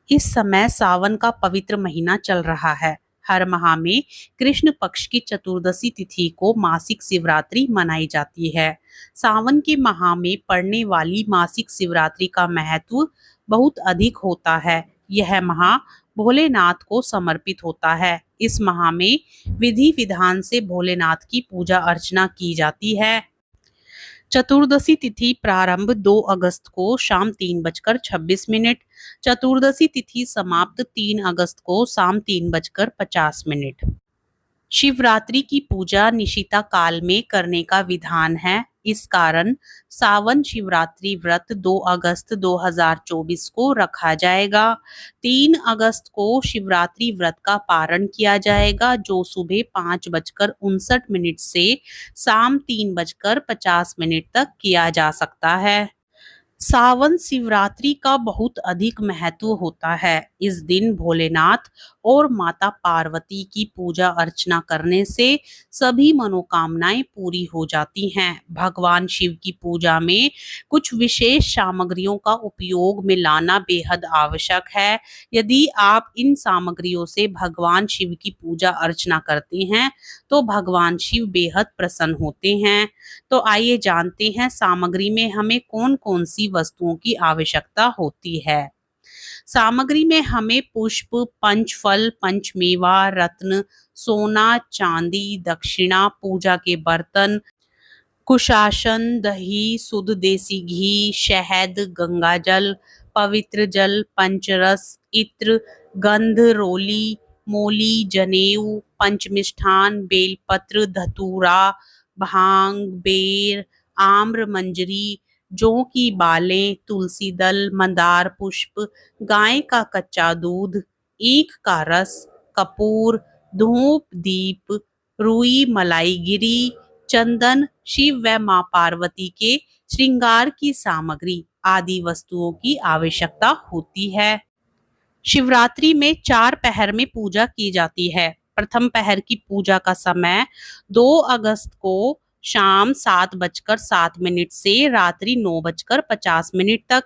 इस समय सावन का पवित्र महीना चल रहा है। हर माह में कृष्ण पक्ष की चतुर्दशी तिथि को मासिक शिवरात्रि मनाई जाती है। सावन के माह में पड़ने वाली मासिक शिवरात्रि का महत्व बहुत अधिक होता है। यह माह भोलेनाथ को समर्पित होता है। इस माह में विधि विधान से भोलेनाथ की पूजा अर्चना की जाती है। चतुर्दशी तिथि प्रारंभ 2 अगस्त को शाम 3:26। चतुर्दशी तिथि समाप्त 3 अगस्त को शाम 3:50। शिवरात्रि की पूजा निशिता काल में करने का विधान है। इस कारण सावन शिवरात्रि व्रत 2 अगस्त 2024 को रखा जाएगा। 3 अगस्त को शिवरात्रि व्रत का पारण किया जाएगा, जो सुबह 5:59 से शाम 3:50 तक किया जा सकता है। सावन शिवरात्रि का बहुत अधिक महत्व होता है। इस दिन भोलेनाथ और माता पार्वती की पूजा अर्चना करने से सभी मनोकामनाएं पूरी हो जाती हैं। भगवान शिव की पूजा में कुछ विशेष सामग्रियों का उपयोग में लाना बेहद आवश्यक है। यदि आप इन सामग्रियों से भगवान शिव की पूजा अर्चना करते हैं तो भगवान शिव बेहद प्रसन्न होते हैं। तो आइए जानते हैं सामग्री में हमें कौन कौन सी वस्तुओं की आवश्यकता होती है। सामग्री में हमें पुष्प, पंचफल, पंचमेवा, रत्न, सोना, चांदी, दक्षिणा, पूजा के बर्तन, कुशासन, दही, शुद्ध देसी घी, शहद, गंगाजल, पवित्र जल, पंचरस, इत्र, गंध, रोली, मोली, जनेऊ, पंचमिष्ठान, बेलपत्र, धतूरा, भांग, बेर, आम्र मंजरी, जौ की बालें, तुलसी दल, मंदार पुष्प, गाय का कच्चा दूध, ईख का रस, कपूर, धूप, दीप, रुई, मलाई गिरी, चंदन, शिव व मां पार्वती के श्रृंगार की सामग्री आदि वस्तुओं की आवश्यकता होती है। शिवरात्रि में 4 पहर में पूजा की जाती है। प्रथम पहर की पूजा का समय 2 अगस्त को शाम 7:07 से रात्रि 9:50 तक।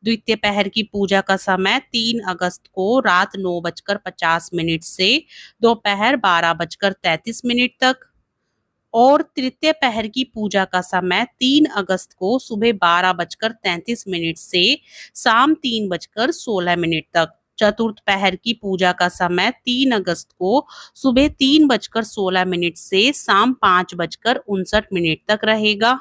द्वितीय पहर की पूजा का समय 3 अगस्त को रात 9:50 से दोपहर 12:33 तक और तृतीय पहर की पूजा का समय 3 अगस्त को सुबह 12:33 से शाम 3:16 तक। चतुर्थ पहर की पूजा का समय 3 अगस्त को सुबह 3:16 से शाम 5:59 तक रहेगा।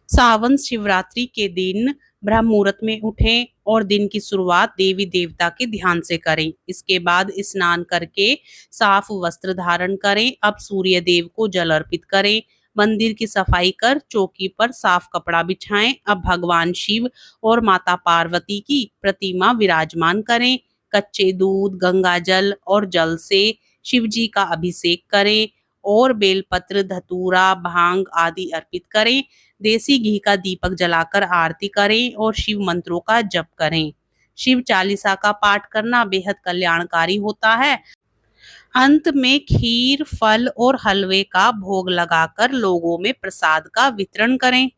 सावन शिवरात्रि के दिन ब्रह्म मुहूर्त में उठें और दिन की शुरुआत देवी देवता के ध्यान से करें। इसके बाद स्नान करके साफ वस्त्र धारण करें। अब सूर्य देव को जल अर्पित करें। मंदिर की सफाई कर चौकी पर साफ कपड़ा बिछाएं। अब भगवान शिव और माता पार्वती की प्रतिमा विराजमान करें। कच्चे दूध, गंगा जल और जल से शिव जी का अभिषेक करें और बेलपत्र, धतूरा, भांग आदि अर्पित करें। देसी घी का दीपक जलाकर आरती करें और शिव मंत्रों का जप करें। शिव चालीसा का पाठ करना बेहद कल्याणकारी होता है। अंत में खीर, फल और हलवे का भोग लगाकर लोगों में प्रसाद का वितरण करें।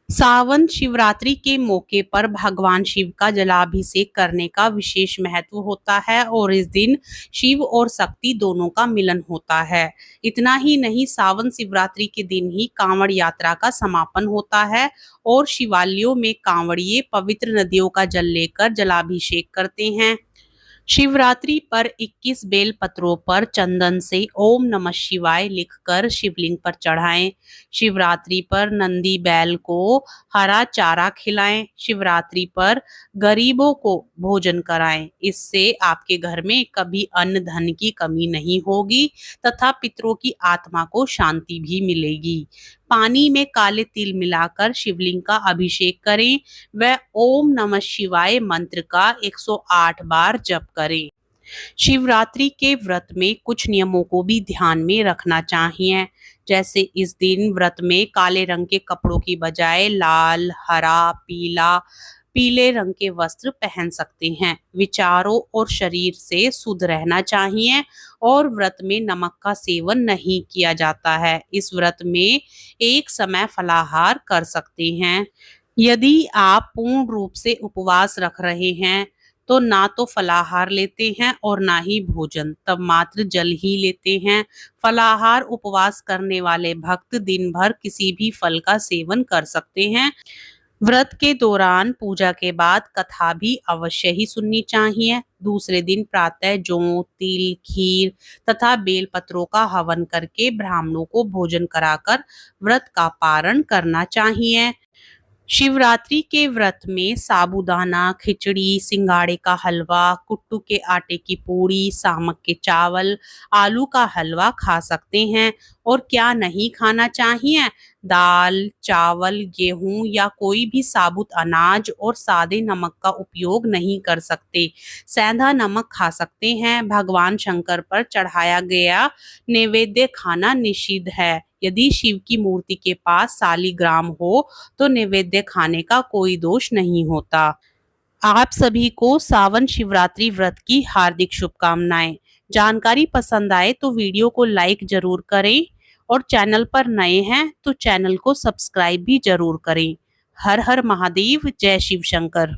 सावन शिवरात्रि के मौके पर भगवान शिव का जलाभिषेक करने का विशेष महत्व होता है और इस दिन शिव और शक्ति दोनों का मिलन होता है। इतना ही नहीं, सावन शिवरात्रि के दिन ही कांवड़ यात्रा का समापन होता है और शिवालयों में कांवड़िए पवित्र नदियों का जल लेकर जलाभिषेक करते हैं। शिवरात्रि पर 21 बेल पत्रों पर चंदन से ओम नमः शिवाय लिखकर शिवलिंग पर चढ़ाएं। शिवरात्रि पर नंदी बैल को हरा चारा खिलाएं। शिवरात्रि पर गरीबों को भोजन कराएं। इससे आपके घर में कभी अन्न धन की कमी नहीं होगी तथा पितरों की आत्मा को शांति भी मिलेगी। पानी में काले तिल मिलाकर शिवलिंग का अभिषेक करें व ओम नमः शिवाय मंत्र का 108 बार जप करें। शिवरात्रि के व्रत में कुछ नियमों को भी ध्यान में रखना चाहिए। जैसे इस दिन व्रत में काले रंग के कपड़ों की बजाय लाल, हरा, पीले रंग के वस्त्र पहन सकते हैं। विचारों और शरीर से शुद्ध रहना चाहिए और व्रत में नमक का सेवन नहीं किया जाता है। इस व्रत में एक समय फलाहार कर सकते हैं। यदि आप पूर्ण रूप से उपवास रख रहे हैं तो ना तो फलाहार लेते हैं और ना ही भोजन, तब मात्र जल ही लेते हैं। फलाहार उपवास करने वाले भक्त दिन भर किसी भी फल का सेवन कर सकते हैं। व्रत के दौरान पूजा के बाद कथा भी अवश्य ही सुननी चाहिए। दूसरे दिन प्रातः जौ, तिल, खीर तथा बेलपत्रों का हवन करके ब्राह्मणों को भोजन कराकर व्रत का पारण करना चाहिए। शिवरात्रि के व्रत में साबूदाना खिचड़ी, सिंगाड़े का हलवा, कुट्टू के आटे की पूड़ी, सामक के चावल, आलू का हलवा खा सकते हैं। और क्या नहीं खाना चाहिए? दाल, चावल, गेहूं या कोई भी साबुत अनाज और सादे नमक का उपयोग नहीं कर सकते। सेंधा नमक खा सकते हैं। भगवान शंकर पर चढ़ाया गया नैवेद्य खाना निषिद्ध है। यदि शिव की मूर्ति के पास सालीग्राम हो तो नैवेद्य खाने का कोई दोष नहीं होता। आप सभी को सावन शिवरात्रि व्रत की हार्दिक शुभकामनाएं। जानकारी पसंद आए तो वीडियो को लाइक जरूर करें और चैनल पर नए हैं तो चैनल को सब्सक्राइब भी जरूर करें। हर हर महादेव, जय शिव शंकर।